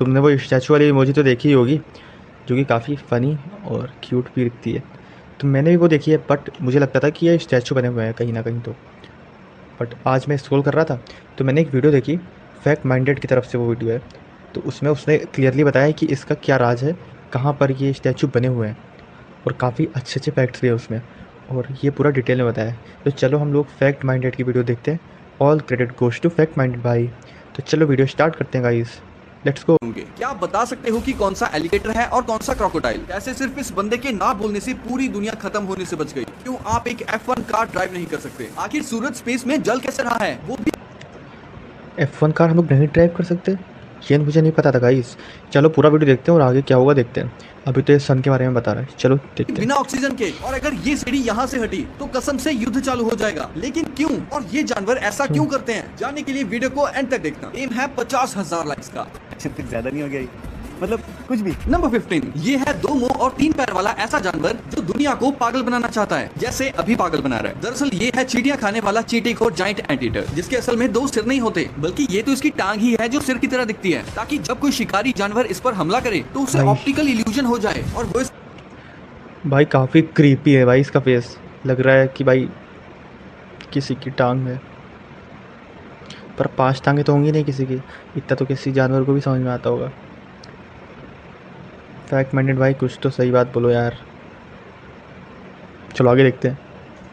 तुमने वो स्टैचू वाली इमोजी तो देखी ही होगी, जो कि काफ़ी फ़नी और क्यूट भी दिखती है। तो मैंने भी वो देखी है, बट मुझे लगता था कि ये स्टैचू बने हुए हैं कहीं ना कहीं। तो बट आज मैं स्क्रॉल कर रहा था तो मैंने एक वीडियो देखी, फैक्ट माइंडेड की तरफ से वो वीडियो है। तो उसमें उसने क्लियरली बताया कि इसका क्या राज है, कहाँ पर ये स्टैचू बने हुए हैं, और काफ़ी अच्छे अच्छे फैक्ट्स दिए उसमें, और ये पूरा डिटेल में बताया है। तो चलो हम लोग फैक्ट माइंडेड की वीडियो देखते हैं। All credit goes to fact minded भाई। तो चलो वीडियो स्टार्ट करते हैं गाइस, लेट्स गो। होंगे। क्या आप बता सकते हो कि कौन सा एलिगेटर है और कौन सा क्रोकोडाइल? कैसे सिर्फ इस बंदे के ना बोलने से पूरी दुनिया खत्म होने से बच गई? क्यों आप एक F1 कार ड्राइव नहीं कर सकते? आखिर सूरज स्पेस में जल कैसे रहा है, वो भी F1 कार हम लोग नहीं ड्राइव कर सकते, ये मुझे नहीं पता था गाइस। चलो पूरा वीडियो देखते हैं और आगे क्या होगा देखते हैं। अभी तो ये सन के बारे में बता रहा है, चलो देखते हैं। बिना ऑक्सीजन के। और अगर ये सीढ़ी यहाँ से हटी तो कसम से युद्ध चालू हो जाएगा। लेकिन क्यों और ये जानवर ऐसा क्यों करते हैं? जानने के लिए वीडियो को एंड तक देखना। एम है 50,000 लाइक्स का। ज्यादा नहीं हो गया ये? मतलब कुछ भी। नंबर 15, ये है 2 मुंह और 3 पैर वाला ऐसा जानवर जो दुनिया को पागल बनाना चाहता है, जैसे अभी पागल बना रहा है। दरअसल ये है चींटियां खाने वाला चींटीखोर जाइंट एंटीटर, जिसके असल में 2 सिर नहीं होते, बल्कि ये तो इसकी टांग ही है जो सिर की तरह दिखती है, ताकि जब कोई शिकारी जानवर इस पर हमला करे तो उसे भाई। ऑप्टिकल इल्यूजन हो जाए और वो भाई काफ़ी क्रीपी है भाई इसका फेस, लग रहा है कि भाई किसी की टांग है, पर 5 टांगे तो होंगी नहीं किसी की। इतना तो किसी जानवर को भी समझ में आता होगा। फैक्ट माइंडेड भाई कुछ तो सही बात बोलो यार। चलो आगे देखते हैं।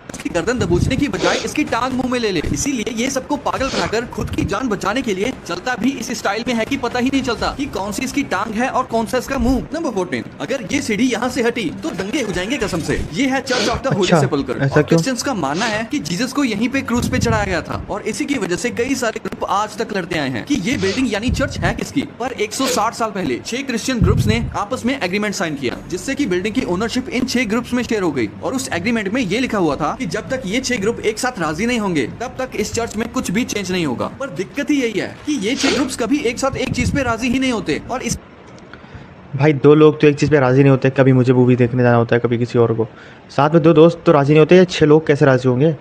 इसकी गर्दन दबोचने की बजाय इसकी टांग मुंह में ले ले। इसीलिए ये सबको पागल बनाकर खुद की जान बचाने के लिए चलता भी इस स्टाइल में है कि पता ही नहीं चलता कि कौन सी इसकी टांग है और कौन सा इसका मुंह। नंबर 14, अगर ये सीढ़ी यहाँ से हटी तो दंगे हो जाएंगे कसम से। ये है चर्च ऑफ द होली अच्छा, सेपल्कर। ऐसा क्यों? क्रिश्चियंस का मानना है कि जीसस को यहीं पे क्रूज पे चढ़ाया गया था, और इसी की वजह से कई सारे ग्रुप आज तक लड़ते आए हैं कि ये बिल्डिंग यानी चर्च है किसकी। पर 160 साल पहले 6 क्रिश्चियन ग्रुप्स ने आपस में एग्रीमेंट साइन किया, जिससे कि बिल्डिंग की ओनरशिप इन 6 ग्रुप्स में शेयर हो गई। और उस एग्रीमेंट में ये लिखा हुआ था कि जब तक ये 6 ग्रुप एक साथ राजी नहीं होंगे तब तक इस चर्च में कुछ भी चेंज नहीं होगा। पर दिक्कत ही यही है कि ये 6 ग्रुप्स कभी एक साथ एक चीज पे राजी ही नहीं होते। और इस भाई 2 लोग तो एक चीज़ पे राज़ी नहीं होते, कभी मुझे मूवी देखने जाना होता है, कभी किसी और को। साथ में 2 दोस्त तो राज़ी नहीं होते, 6 लोग कैसे राज़ी होंगे?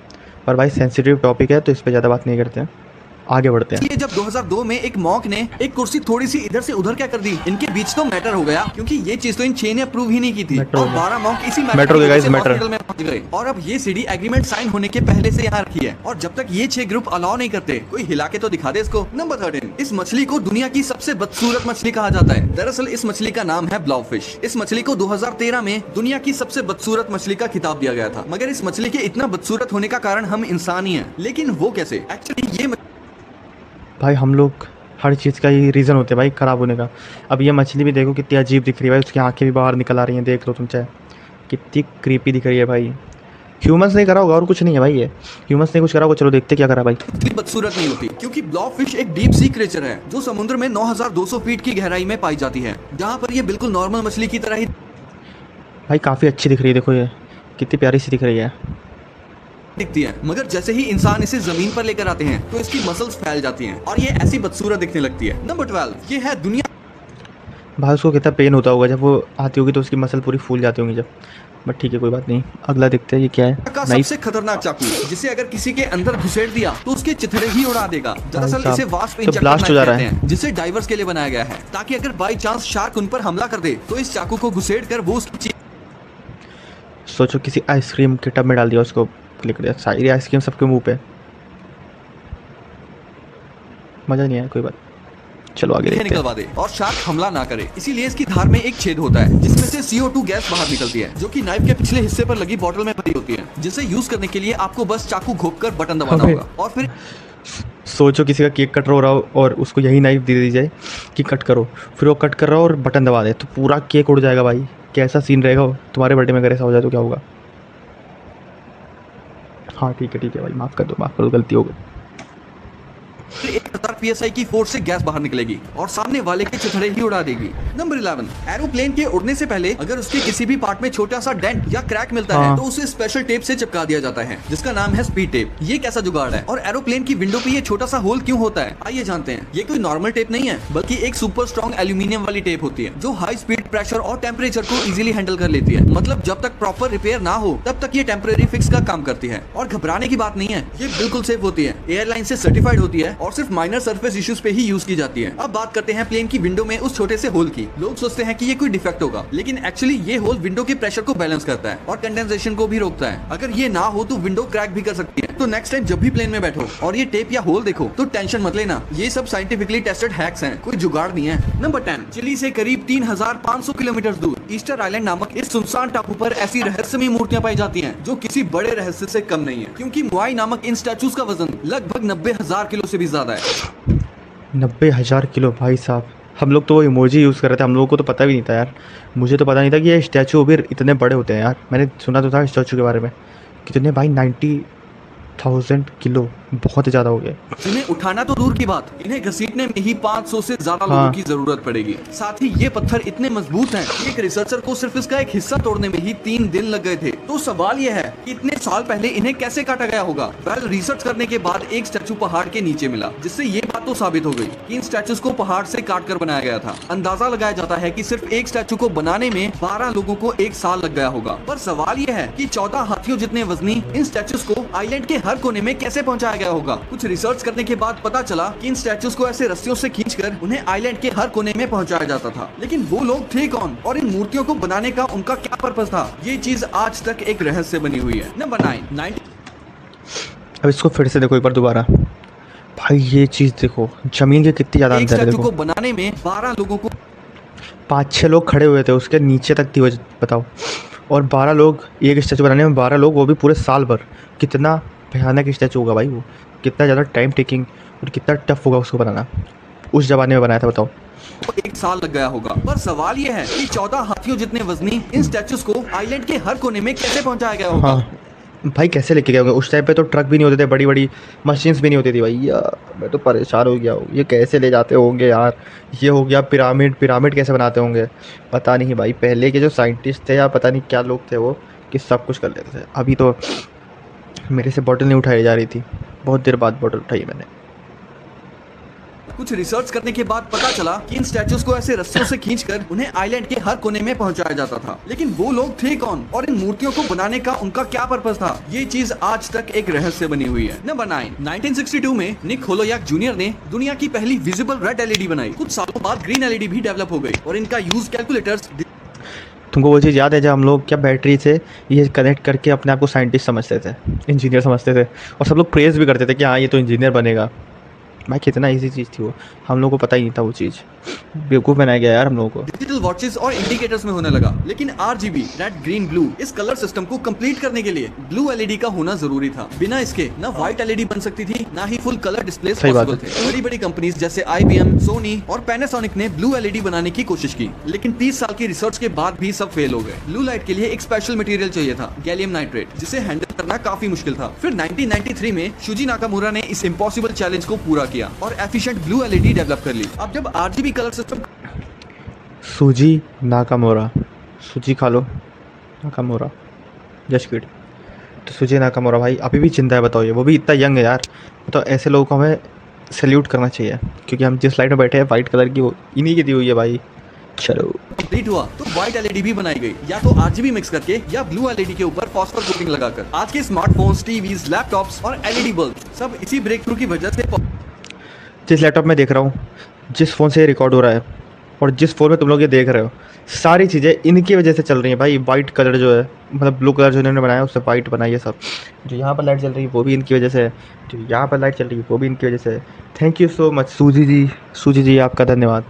पर भाई सेंसिटिव टॉपिक है तो इस पर ज़्यादा बात नहीं करते हैं, आगे बढ़ते हैं। इसलिए जब 2002 में एक मॉन्क ने एक कुर्सी थोड़ी सी इधर से उधर क्या कर दी, इनके बीच तो मैटर हो गया, क्योंकि ये चीज तो इन 6 ने अप्रूव ही नहीं की थी। मैटर हो और गया। 12 मॉन्क इसी मैटर हो गया guys, मैटर। हॉस्पिटल में पहुंच गए। और अब ये सीढ़ी एग्रीमेंट साइन होने के पहले से यहाँ रखी है, और जब तक ये 6 ग्रुप अलाउ नहीं करते, कोई हिला के तो दिखा दे इसको। नंबर 13, इस मछली को दुनिया की सबसे बदसूरत मछली कहा जाता है। दरअसल इस मछली का नाम है ब्लॉफिश। इस मछली को 2013 में दुनिया की सबसे बदसूरत मछली का खिताब दिया गया था। मगर इस मछली के इतना बदसूरत होने का कारण हम इंसान ही हैं। लेकिन वो कैसे? एक्चुअली ये भाई हम लोग हर चीज़ का ही रीज़न होते हैं भाई ख़राब होने का। अब ये मछली भी देखो कितनी अजीब दिख रही है भाई, उसकी आंखें भी बाहर निकल आ रही हैं, देख लो तुम चाहे, कितनी क्रीपी दिख रही है भाई। ह्यूमंस ने करा होगा और कुछ नहीं है भाई, ये ह्यूमंस ने कुछ करा होगा। चलो देखते क्या करा भाई। इतनी बदसूरत नहीं होती, क्योंकि ब्लॉफिश एक डीप सी क्रिएचर है जो समुद्र में 9200 फीट की गहराई में पाई जाती है, जहाँ पर ये बिल्कुल नॉर्मल मछली की तरह ही भाई काफ़ी अच्छी दिख रही है, देखो ये कितनी प्यारी सी दिख रही है। दिखती है। मगर जैसे ही इंसान इसे जमीन पर लेकर आते हैं तो इसकी मसल्स फैल जाती हैं और ये ऐसी बदसूरत दिखने लगती है। नंबर 12, ये है दुनिया भाई उसको कितना पेन होता होगा जब वो आती होगी, तो उसकी मसल पूरी फूल जाती होंगी जब। बट ठीक है कोई बात नहीं, अगला देखते हैं ये क्या है। का सबसे खतरनाक चाकू, जिसे अगर किसी के अंदर घुसेड़ दिया तो उसके चिथड़े ही उड़ा देगा। दरअसल साहब, इसे वास्प तो इंजेक्टर blast हो जा रहा कहते है। हैं, जिसे डाइवर्स के लिए बनाया गया है, ताकि अगर बाई चांस शार्क उन पर हमला कर दे तो इस चाकू को घुसेड़ कर वो उसकी सोचो किसी आइसक्रीम के टब में डाल दिया, उसको क्लिक दिया, सारी आइसक्रीम सबके मुंह पे, मज़ा नहीं आया, कोई बात। चलो आगे देखते हैं। निकलवा दे और शार्क हमला ना करे। इसीलिए इसकी धार में एक छेद होता है जिसमें से CO2 गैस बाहर निकलती है, जो कि नाइफ के पिछले हिस्से पर लगी बोतल में भरी होती है, जिसे यूज करने के लिए आपको बस चाकू घोंपकर बटन दबाना अबे। होगा। और फिर सोचो किसी का केक कट हो रहा हो और उसको यही नाइफ दे दी जाए कि कट करो, फिर वो कट कर रहा हो और बटन दबा दे तो पूरा केक उड़ जाएगा भाई। कैसा सीन रहेगा वो? तुम्हारे बर्थडे में अगर ऐसा हो जाए तो क्या होगा? हाँ ठीक है भाई, माफ़ कर दो, गलती हो गई। 1000 PSI की फोर्स से गैस बाहर निकलेगी और सामने वाले के चिथड़े ही उड़ा देगी। नंबर 11, एरोप्लेन के उड़ने से पहले अगर उसके किसी भी पार्ट में छोटा सा डेंट या क्रैक मिलता है हाँ। तो उसे स्पेशल टेप से चिपका दिया जाता है, जिसका नाम है स्पीड टेप। ये कैसा जुगाड़ है और एरोप्लेन की विंडो पे ये छोटा सा होल क्यों होता है? आइए जानते हैं। ये कोई नॉर्मल टेप नहीं है, बल्कि एक सुपर स्ट्रॉन्ग एल्यूमिनियम वाली टेप होती है जो हाई स्पीड प्रेशर और टेम्परेचर को इजीली हैंडल कर लेती है। मतलब जब तक प्रॉपर रिपेयर ना हो तब तक ये टेम्परेरी फिक्स का काम करती है। और घबराने की बात नहीं है, ये बिल्कुल सेफ होती है, एयरलाइन से सर्टिफाइड होती है और सिर्फ माइनर सरफेस इश्यूज पे ही यूज की जाती है। अब बात करते हैं प्लेन की विंडो में उस छोटे से होल की। लोग सोचते हैं कि ये कोई डिफेक्ट होगा, लेकिन एक्चुअली ये होल विंडो के प्रेशर को बैलेंस करता है और कंडेंसेशन को भी रोकता है। अगर ये ना हो तो विंडो क्रैक भी कर सकती है। तो नेक्स्ट टाइम जब भी प्लेन में बैठो और ये टेप या होल देखो तो टेंशन मत लेना, ये सब साइंटिफिकली टेस्टेड हैक्स हैं, कोई जुगाड़ नहीं है। नंबर 10, चिली से करीब 3500 किलोमीटर दूर ईस्टर आइलैंड नामक इस सुनसान टापू पर ऐसी रहस्यमयी मूर्तियां पाई जाती हैं जो किसी बड़े रहस्य से कम नहीं है, क्योंकि मोआई नामक इन स्टैचूज का वजन लगभग 90,000 किलो से भी ज्यादा है। 90,000 किलो भाई साहब। हम लोग तो वो इमोजी यूज़ कर रहे थे, हम लोगों को तो पता भी नहीं था यार। मुझे तो पता नहीं था कि ये स्टैचू भी इतने बड़े होते हैं यार। मैंने सुना तो था स्टैचू के बारे में, कितने भाई 90,000 किलो, बहुत ज़्यादा हो गया। इन्हें उठाना तो दूर की बात, इन्हें घसीटने में ही 500 से ज्यादा लोगों की जरूरत पड़ेगी। साथ ही ये पत्थर इतने मजबूत हैं कि एक रिसर्चर को सिर्फ इसका एक हिस्सा तोड़ने में ही 3 दिन लग गए थे। तो सवाल ये है कि इतने साल पहले इन्हें कैसे काटा गया होगा। वेल, रिसर्च करने के बाद एक स्टैचू पहाड़ के नीचे मिला, जिससे ये बात तो साबित हो गई कि इन स्टैचूज को पहाड़ से काट कर बनाया गया था। अंदाजा लगाया जाता है कि सिर्फ एक स्टैचू को बनाने में 12 लोगों को 1 साल लग गया होगा। पर सवाल ये है कि 14 हाथियों जितने वजनी इन स्टैचूज को आइलैंड के हर कोने में कैसे पहुंचाया गया होगा। कुछ रिसर्च करने के बाद पता चला कि इन स्टैचूज को ऐसे रस्सियों से खींचकर उन्हें आइलैंड के हर कोने में पहुंचाया जाता था। लेकिन वो लोग थे कौन और इन मूर्तियों को बनाने का उनका क्या पर्पस था, ये चीज आज तक एक रहस्य बनी हुई है। नंबर 9, अब इसको फिर से देखो एक बार दोबारा भाई, ये चीज़ देखो, जमीन के कितनी ज़्यादा एक अंदर है। स्टैचू देखो को बनाने में 12 लोगों को 5-6 लोग खड़े हुए थे उसके नीचे तक थी वो, बताओ। और 12 लोग एक स्टैचू बनाने में, 12 लोग, वो भी पूरे साल भर। कितना भयानक स्टैचू होगा भाई वो, कितना ज़्यादा टाइम टेकिंग और कितना टफ होगा उसको बनाना। उस ज़माने में बनाया था, बताओ। 1 साल लग गया होगा। पर सवाल ये है कि 14 हाथियों जितने वजनी इन स्टैचूज को आइलैंड के हर कोने में कैसे पहुंचाया गया होगा। हाँ भाई, कैसे लेके गए होंगे? उस टाइम पे तो ट्रक भी नहीं होते थे, बड़ी बड़ी मशीन्स भी नहीं होती थी भाई यार। मैं तो परेशान हो गया हूँ, ये कैसे ले जाते होंगे यार। ये हो गया पिरामिड कैसे बनाते होंगे पता नहीं भाई। पहले के जो साइंटिस्ट थे या पता नहीं क्या लोग थे वो, कि सब कुछ कर लेते थे। अभी तो मेरे से बॉटल नहीं उठाई जा रही थी, बहुत देर बाद बॉटल उठाई मैंने। कुछ रिसर्च करने के बाद पता चला कि इन स्टैचूज को ऐसे रस्सियों से खींचकर उन्हें आइलैंड के हर कोने में पहुंचाया जाता था। लेकिन वो लोग थे कौन और इन मूर्तियों को बनाने का उनका क्या पर्पस था, ये चीज आज तक एक रहस्य बनी हुई है। नंबर 9, 1962 में निक होलोयाक जूनियर ने दुनिया की पहली विजिबल रेड एलईडी बनाई। कुछ सालों बाद ग्रीन एलईडी भी डेवलप हो गई और इनका यूज कैलकुलेटर्स। तुमको वो चीज़ याद है जब हम लोग क्या बैटरी से ये कनेक्ट करके अपने आप को साइंटिस्ट समझते थे, इंजीनियर समझते थे, और सब लोग प्रेज भी करते थे कि हाँ ये तो इंजीनियर बनेगा। भाई कितना इजी चीज़ थी वो, हम लोगों को पता ही नहीं था वो चीज़। बेवकूफ़ बनाया गया यार हम लोगों को। डिजिटल वॉचेस और इंडिकेटर्स में होने लगा, लेकिन RGB रेड ग्रीन ब्लू इस कलर सिस्टम को कंप्लीट करने के लिए ब्लू एलईडी का होना जरूरी था। बिना इसके ना व्हाइट एलईडी बन सकती थी, ना ही फुल कलर डिस्प्ले पॉसिबल थे। बड़ी बड़ी कंपनीज जैसे IBM, सोनी और पैनासोनिक ने ब्लू एलईडी बनाने की कोशिश की, लेकिन 30 साल की रिसर्च के बाद भी सब फेल हो गए। ब्लू लाइट के लिए एक स्पेशल मटेरियल चाहिए था, गैलियम नाइट्रेट, जिसे हैंडल करना काफी मुश्किल था। फिर 1993 में शुजी नाकामुरा ने इस इम्पॉसिबल चैलेंज को पूरा किया और एफिशिएंट ब्लू एलईडी डेवलप कर ली। अब जब RGB कलर सिस्टम सूजी नाकामोरा, सूजी खा लो नाकामोरा, जस्ट किड। तो सूजी नाकामोरा भाई अभी भी जिंदा है, बताओ। ये वो भी इतना यंग है यार। तो ऐसे लोगों को हमें सैल्यूट करना चाहिए, क्योंकि हम जिस लाइट में बैठे हैं वाइट कलर की, वो इन्हीं की दी हुई है भाई। चलो कंप्लीट हुआ तो व्हाइट एलईडी भी बनाई गई, या तो RGB मिक्स करके या ब्लू एलईडी के ऊपर फॉस्फोर कोटिंग लगाकर। आज के स्मार्टफोन्स, टीवीज, लैपटॉप्स और एलईडी बल्ब सब इसी ब्रेक थ्रू की वजह से। जिस लैपटॉप में देख रहा हूँ, जिस फ़ोन से ये रिकॉर्ड हो रहा है और जिस फ़ोन में तुम लोग ये देख रहे हो, सारी चीज़ें इनकी वजह से चल रही हैं भाई। वाइट कलर जो है, मतलब ब्लू कलर जो इन्होंने बनाया उससे वाइट बनाई है सब। जो यहाँ पर लाइट चल रही है वो भी इनकी वजह से है, जो यहाँ पर लाइट चल रही है वो भी इनकी वजह से है। थैंक यू सो मच सूजी जी आपका धन्यवाद।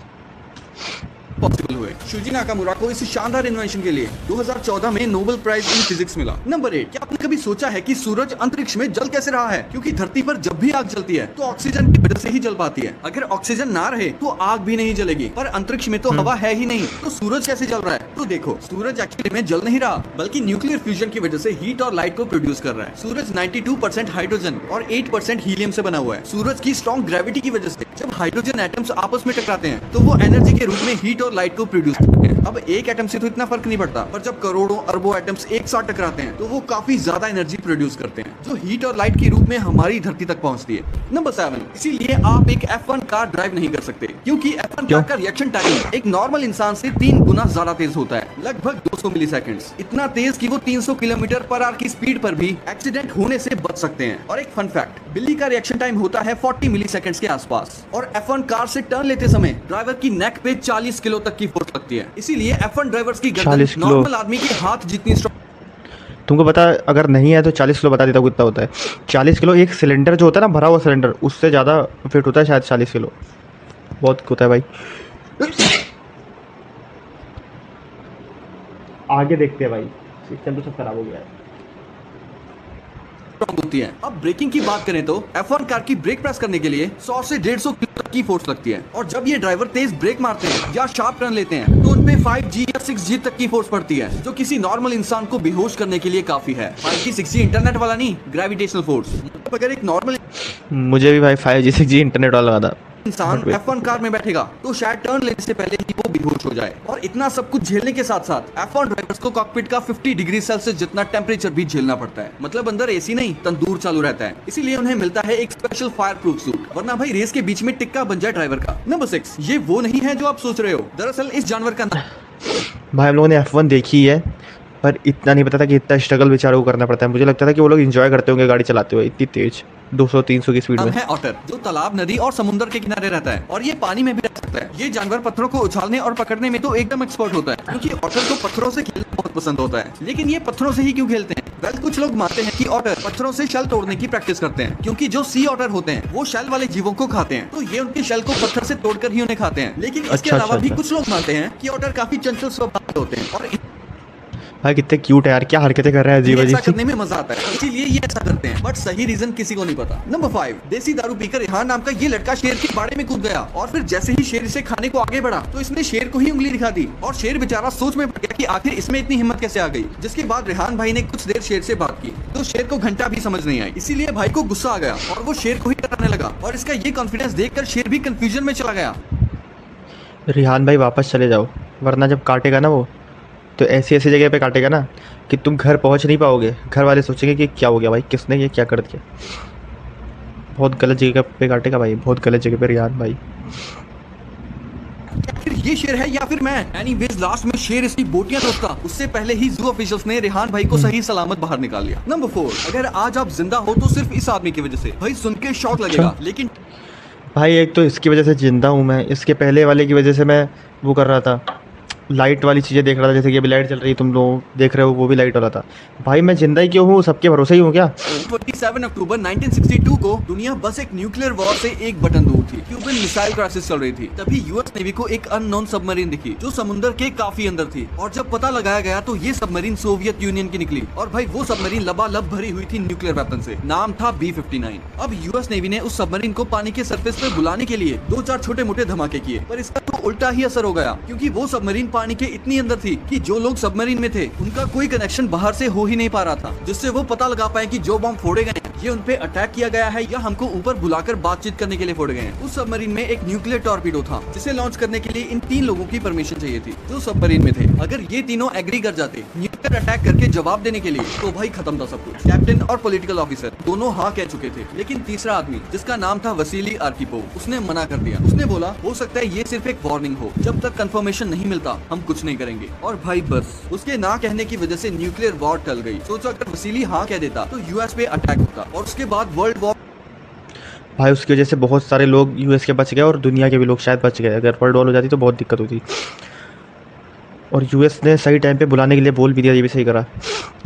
पॉसिबल हुए। शुजी नाकामुरा को इस शानदार इन्वेंशन के लिए 2014 में नोबेल प्राइज इन फिजिक्स मिला। नंबर 8, क्या आपने कभी सोचा है कि सूरज अंतरिक्ष में जल कैसे रहा है? क्योंकि धरती पर जब भी आग जलती है तो ऑक्सीजन की वजह से ही जल पाती है। अगर ऑक्सीजन ना रहे तो आग भी नहीं जलेगी, पर अंतरिक्ष में तो हवा है ही नहीं, तो सूरज कैसे जल रहा है? तो देखो, सूरज एक्चुअली में जल नहीं रहा, बल्कि न्यूक्लियर फ्यूजन की वजह से हीट और लाइट को प्रोड्यूस कर रहा है। सूरज 92% हाइड्रोजन और 8% हीलियम से बना हुआ है। सूरज की स्ट्रॉन्ग ग्रेविटी की वजह से जब हाइड्रोजन एटम्स आपस में टकराते हैं तो वो एनर्जी के रूप में हीट और लाइट को प्रोड्यूस करते हैं। अब एक एटम से तो इतना फर्क नहीं पड़ता, पर जब करोड़ों अरबों एटम्स एक साथ टकराते हैं तो वो काफी ज्यादा एनर्जी प्रोड्यूस करते हैं, जो हीट और लाइट के रूप में हमारी धरती तक पहुंचती है। नंबर 7, इसीलिए आप एक F1 कार ड्राइव नहीं कर सकते, क्योंकि F1 कार का रिएक्शन टाइम एक नॉर्मल इंसान से 3 गुना ज्यादा तेज होता है, लगभग 200 मिलीसेकंड्स। इतना तेज कि वो 300 किलोमीटर पर आवर की स्पीड पर भी एक्सीडेंट होने से बच सकते हैं। और एक फन फैक्ट, बिल्ली का रिएक्शन टाइम होता है 40 मिलीसेकंड्स के आसपास, और F1 कार से टर्न लेते समय ड्राइवर की नेक पे 40 किलो तक की फोर्स लगती है। इसीलिए F1 ड्राइवर्स की गर्दन 40 किलो। नॉर्मल आदमी के हाथ जितनी स्ट्रॉन्ग। तुमको पता, अगर नहीं है तो 40 किलो बता देता हूँ कितना होता है। 40 किलो एक सिलेंडर जो होता है ना, भरा हुआ सिलेंडर, उससे ज़्यादा फिट होता है शायद 40 किलो। बहुत होता है भाई। आगे देखते हैं भाई, सिस्टम तो सब खराब हो गया है। होती है। अब ब्रेकिंग की बात करें तो F1 कार की ब्रेक प्रेस करने के लिए 100 से 150 किलो तक की फोर्स लगती है, और जब ये ड्राइवर तेज ब्रेक मारते हैं या शार्प टर्न लेते हैं तो उनपे 5G या 6G तक की फोर्स पड़ती है, जो किसी नॉर्मल इंसान को बेहोश करने के लिए काफी है। 5G 6G इंटरनेट वाला नहीं, ग्रेविटेशनल फोर्स। मतलब अगर एक नॉर्मल मुझे भी भाई 5G 6G इंटरनेट वाला लगा था। इंसान F1 कार में बैठेगा तो शायद टर्न लेने से पहले ही वो बेहोश हो जाए। और इतना सब कुछ झेलने के साथ साथ F1 ड्राइवर्स को कॉकपिट का 50 डिग्री सेल्सियस जितना टेम्परेचर भी झेलना पड़ता है। मतलब अंदर एसी नहीं, तंदूर चालू रहता है। इसीलिए उन्हें मिलता है एक स्पेशल फायर प्रूफ सूट, वरना भाई रेस के बीच में टिक्का बन जाए ड्राइवर का। नंबर 6, ये वो नहीं है जो आप सोच रहे हो। दरअसल इस जानवर का नाम भाई हम लोगों ने F1 देखी है, पर इतना नहीं पता था कि इतना स्ट्रगल बेचारों को करना पड़ता है। मुझे लगता था कि वो लोग एंजॉय करते होंगे गाड़ी चलाते हुए इतनी तेज 200-300 की स्पीड में। है ऑटर, जो तालाब, नदी और समुद्र के किनारे रहता है, और ये पानी में भी रह सकता है। ये जानवर पत्थरों को उछालने और पकड़ने में तो एकदम एक्सपर्ट होता है, क्योंकि ऑटर को पत्थरों से खेलना बहुत पसंद होता है। लेकिन ये पत्थरों से ही क्यों खेलते हैं? वेल, कुछ लोग मानते हैं कि ऑटर पत्थरों से शेल तोड़ने की प्रैक्टिस करते हैं, क्योंकि जो सी ऑटर होते हैं वो शेल वाले जीवों को खाते हैं, तो ये उनके शेल को पत्थर से तोड़कर ही उन्हें खाते हैं। लेकिन इसके अलावा भी कुछ लोग मानते हैं कि ऑटर काफी चंचल स्वभाव के होते हैं, और भाई कितने क्यूट है यार, क्या हरकतें कर रहा है अजीब ऐसा अजीब। करने में मजा आता है, इसीलिए ये ऐसा करते हैं, बट सही रीजन किसी को नहीं पता। नंबर 5, देसी दारू पीकर रेहान नाम का ये लड़का शेर के बाड़े में कूद गया, और फिर जैसे ही शेर इसे खाने को आगे बढ़ा तो इसने शेर को ही उंगली दिखा दी, और शेर बेचारा सोच में पड़ गया कि आखिर इसमें इतनी हिम्मत कैसे आ गई। जिसके बाद रेहान भाई ने कुछ देर शेर से बात की तो शेर को घंटा भी समझ नहीं आई, इसीलिए भाई को गुस्सा आ गया और वो शेर को ही डराने लगा, और इसका ये कॉन्फिडेंस देखकर शेर भी कंफ्यूजन में चला गया। रिहान भाई वापस चले जाओ, वरना जब काटेगा ना वो, तो ऐसी ऐसी जगह पे काटेगा ना कि तुम घर पहुंच नहीं पाओगे। घर वाले सोचेंगे कि क्या हो गया भाई, किसने ये क्या कर दिया। बहुत गलत जगह पे काटेगा भाई, बहुत गलत जगह पे रिहान भाई। फिर ये शेर है या फिर मैं? एनीवेज लास्ट में शेर इसकी बोटियां तोड़ता उससे पहले ही जू ऑफिशियल्स ने रेहान भाई को सही सलामत बाहर निकाल लिया। नंबर 4, अगर आज आप जिंदा हो तो सिर्फ इस आदमी की वजह से। भाई सुन के शॉक लगेगा, लेकिन भाई एक तो इसकी वजह से जिंदा हूँ मैं, इसके पहले वाले की वजह से मैं वो कर रहा था, लाइट वाली चीज़ें देख रहा था, जैसे कि अभी लाइट चल रही है, तुम लोग देख रहे हो वो भी लाइट वाला था। भाई मैं जिंदा ही क्यों हूँ, सबके भरोसे ही हूँ क्या? 27 अक्टूबर 1962 को दुनिया बस एक न्यूक्लियर वॉर से एक बटन दूर थी। क्यूबन मिसाइल क्राइसिस चल रही थी, तभी यूएस नेवी को एक अननोन सबमरीन दिखी जो समुद्र के काफी अंदर थी, और जब पता लगाया गया तो ये सबमरीन सोवियत यूनियन की निकली, और भाई वो सबमरीन लबालब भरी हुई थी न्यूक्लियर वेपन से। नाम था B-59। अब यूएस नेवी ने उस सबमरीन को पानी के सरफेस पर बुलाने के लिए 2-4 छोटे मोटे धमाके किए, पर इसका तो उल्टा ही असर हो गया, क्योंकि वो सबमरीन पानी के इतनी अंदर थी कि जो लोग सबमरीन में थे उनका कोई कनेक्शन बाहर से हो ही नहीं पा रहा था, जिससे वो पता लगा पाए कि जो बम फोड़े गए ये उन पे अटैक किया गया है या हमको ऊपर बुलाकर बातचीत करने के लिए फोड़े गए हैं। उस सबमरीन में एक न्यूक्लियर टॉर्पीडो था, जिसे लॉन्च करने के लिए इन 3 लोगों की परमिशन चाहिए थी जो सबमरीन में थे। अगर ये तीनों एग्री कर जाते न्यूक्लियर अटैक करके जवाब देने के लिए, तो भाई खत्म था सब कुछ। कैप्टन और पॉलिटिकल ऑफिसर दोनों हाँ कह चुके थे, लेकिन तीसरा आदमी जिसका नाम था वसीली आर्किपोव, उसने मना कर दिया। उसने बोला हो सकता है ये सिर्फ एक वार्निंग हो, जब तक कंफर्मेशन नहीं मिलता हम कुछ नहीं करेंगे। और भाई बस उसके ना कहने की वजह से न्यूक्लियर वॉर टल गई। सोचो अगर वसीली हाँ कह देता तो यूएस पे अटैक होता, और उसके बाद वर्ल्ड वॉर। भाई उसकी वजह से बहुत सारे लोग यूएस के बच गए और दुनिया के भी लोग शायद बच गए। अगर वर्ल्ड वॉर हो जाती तो बहुत दिक्कत होती, और यूएस ने सही टाइम पे बुलाने के लिए बोल भी दिया, ये भी सही करा।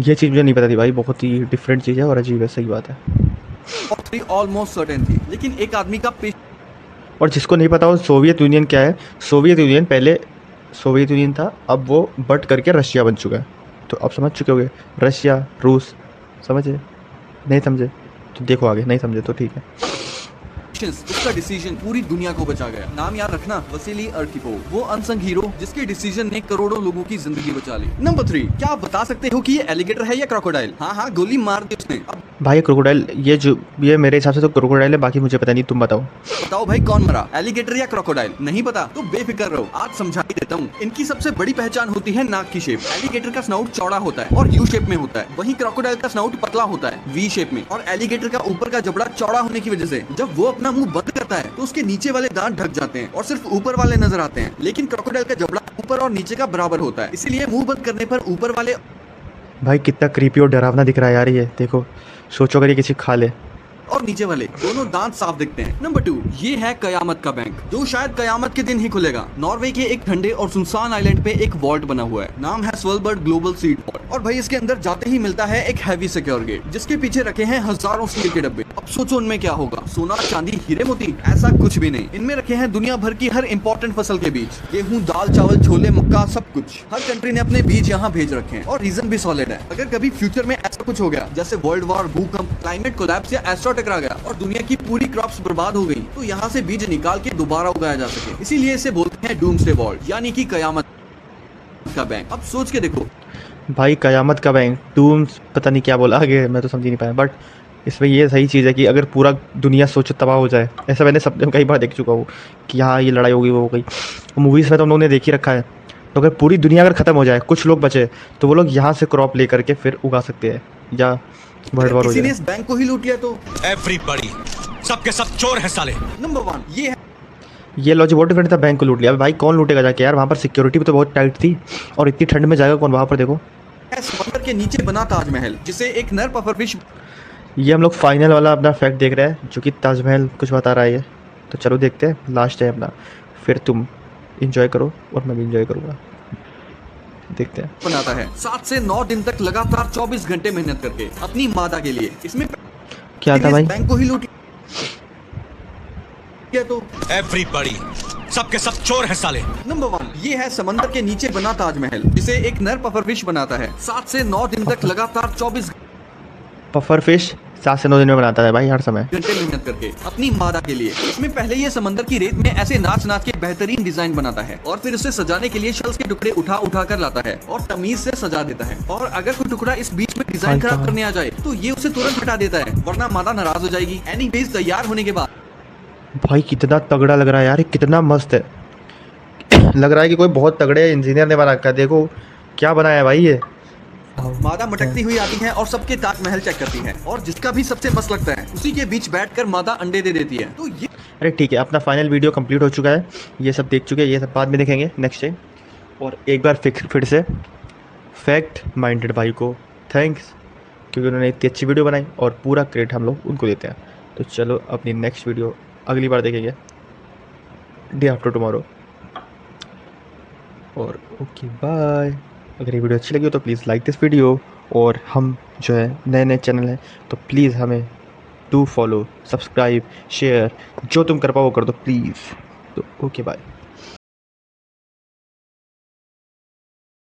ये चीज़ मुझे नहीं पता थी भाई, बहुत ही डिफरेंट चीज़ है और अजीब है, सही बात है। ऑलमोस्ट सर्टेन थी, लेकिन एक आदमी का और जिसको नहीं पता हो सोवियत यूनियन क्या है, सोवियत यूनियन पहले सोवियत यूनियन था, अब वो बट करके रशिया बन चुका है। तो आप समझ चुके होंगे, रशिया रूस, समझे? नहीं समझे तो देखो आगे, नहीं समझे तो ठीक है। पेशेंस, उसका डिसीजन पूरी दुनिया को बचा गया। नाम याद रखना, वसीली अर्किपोव, वो अनसंग हीरो जिसके डिसीजन ने करोड़ों लोगों की जिंदगी बचा ली। नंबर 3, क्या आप बता सकते हो कि ये एलिगेटर है या क्रोकोडाइल? हाँ, गोली मार दी उसने। अब भाई क्रोकोडाइल, ये मेरे हिसाब से तो क्रोकोडाइल है, बाकी मुझे पता नहीं, तुम बताओ। बताओ भाई कौन मरा, एलिगेटर या क्रोकोडाइल? नहीं पता तो बेफिक्र रहो, आज समझा ही देता हूँ। इनकी सबसे बड़ी पहचान होती है नाक की शेप। एलिगेटर का स्नाउट चौड़ा होता है और यू शेप में होता है, वहीं क्रोकोडाइल का स्नाउट पतला होता है वी शेप में। और एलिगेटर का ऊपर का जबड़ा चौड़ा होने की वजह से जब वो अपना मुंह बंद करता है तो उसके नीचे वाले दांत ढक जाते हैं और सिर्फ ऊपर वाले नजर आते हैं। लेकिन क्रोकोडाइल का जबड़ा ऊपर और नीचे का बराबर होता है, इसीलिए मुंह बंद करने पर ऊपर वाले भाई कितना क्रीपी और डरावना दिख रहा है यार ये, देखो सोचो अगर ये किसी खा ले। और नीचे वाले दोनों दांत साफ दिखते हैं। नंबर 2, ये है कयामत का बैंक, जो शायद कयामत के दिन ही खुलेगा। नॉर्वे के एक ठंडे और सुनसान आइलैंड पे एक वॉल्ट बना हुआ है, नाम है स्वेलबर्ड ग्लोबल सीड वॉल्ट। और भाई इसके अंदर जाते ही मिलता है एक हैवी सिक्योर गेट, जिसके पीछे रखे हैं हजारों स्टील के डब्बे। अब सोचो उनमें क्या होगा, सोना, चांदी, हीरे मोती? ऐसा कुछ भी नहीं, इनमें रखे हैं दुनिया भर की हर इंपॉर्टेंट फसल के बीज, गेहूं, दाल, चावल, छोले, मक्का, सब कुछ। हर कंट्री ने अपने बीज यहाँ भेज रखे हैं और रीजन भी सॉलिड है। अगर कभी फ्यूचर में ऐसा कुछ हो गया जैसे वर्ल्ड वॉर, भूकंप, क्लाइमेट कोलैप्स या एस्ट्रो टकरा गया और दुनिया की पूरी क्रॉप्स बर्बाद हो गई, तो यहाँ से बीज निकाल के दोबारा उगाया जा सके। इसीलिए इसे बोलते हैं डूम्सडे वॉल्ट, यानी कि कयामत का बैंक। अब सोच के देखो भाई कयामत का बैंक, डूम्स, पता नहीं क्या बोला आगे, मैं तो समझ ही नहीं पाया। बट इसमें ये सही चीज़ है कि अगर पूरा दुनिया सोचो तबाह हो जाए, ऐसा मैंने सपने में कई बार देख चुका हूँ कि हाँ ये लड़ाई होगी, वो हो गई। मूवीज़ में तो हम लोगों ने देख ही रखा है। तो अगर पूरी दुनिया अगर ख़त्म हो जाए, कुछ लोग बचे, तो वो लोग यहाँ से क्रॉप ले करके फिर उगा सकते हैं, या वर्ल्ड वॉर हो किसी ने जाए। इस बैंक को ही लूट लिया तो एवरीबॉडी, सबके सब चोर हैं साले। नंबर 1, ये है ये लॉजिक बहुत डिफरेंट था, बैंक को लूट लिया। अब भाई कौन लूटेगा जाके यार, वहाँ पर सिक्योरिटी भी तो बहुत टाइट थी, और इतनी ठंड में जाएगा कौन वहाँ पर? देखो समंदर के नीचे बना ताजमहल, जिसे एक नर पफरफिश ये हम लोग फाइनल वाला अपना फैक्ट देख रहे हैं, जो कि ताजमहल कुछ बता रहा है ये। तो चलो देखते हैं, लास्ट है अपना, फिर तुम इंजॉय करो और मैं भी इंजॉय करूँगा। देखते हैं। बनाता है 7 से 9 दिन तक लगातार 24 घंटे मेहनत करके अपनी मादा के लिए। इसमें क्या था भाई? बैंक को ही लूट लिया तो एवरीबॉडी, सबके सब चोर हैं साले। नंबर 1, ये है समंदर के नीचे बना ताजमहल, जिसे एक नर पफरफिश बनाता है 7 से 9 दिन तक लगातार 24 पफर फिश 7 से 9 दिन में बनाता है भाई, हर समय। घंटे मेहनत करके अपनी मादा के लिए। इसमें पहले ये समंदर की रेत में ऐसे नाच नाच के बेहतरीन डिजाइन बनाता है और फिर उसे सजाने के लिए शेल्स के टुकड़े उठा उठा कर लाता है और तमीज से सजा देता है। और अगर कोई टुकड़ा इस बीच में डिजाइन खराब करने आ जाए तो ये उसे तुरंत हटा देता है, वरना मादा नाराज हो जाएगी। एनीवेज, तैयार होने के बाद भाई कितना तगड़ा लग रहा है यार, ये कितना मस्त है। लग रहा है कि कोई बहुत तगड़े इंजीनियर ने बना रखा है। देखो क्या बनाया है भाई ये। मादा मटकती हुई आती है और सबके ताजमहल चेक करती है, और जिसका भी सबसे मस्त लगता है उसी के बीच बैठकर मादा अंडे दे देती है। तो ये अरे ठीक है, अपना फाइनल वीडियो कंप्लीट हो चुका है, ये सब देख चुके हैं, ये सब बाद में देखेंगे नेक्स्ट टाइम। और एक बार फिर से फैक्ट माइंडेड भाई को थैंक्स, क्योंकि उन्होंने इतनी अच्छी वीडियो बनाई और पूरा क्रेडिट हम लोग उनको देते हैं। तो चलो अपनी नेक्स्ट वीडियो अगली बार देखेंगे, डे आफ्टर टुमारो। और ओके बाय। अगर ये वीडियो अच्छी लगी हो तो प्लीज़ लाइक दिस वीडियो, और हम जो है नए नए चैनल हैं तो प्लीज़ हमें डू फॉलो, सब्सक्राइब, शेयर, जो तुम कर पाओ वो कर दो प्लीज़। तो ओके बाय।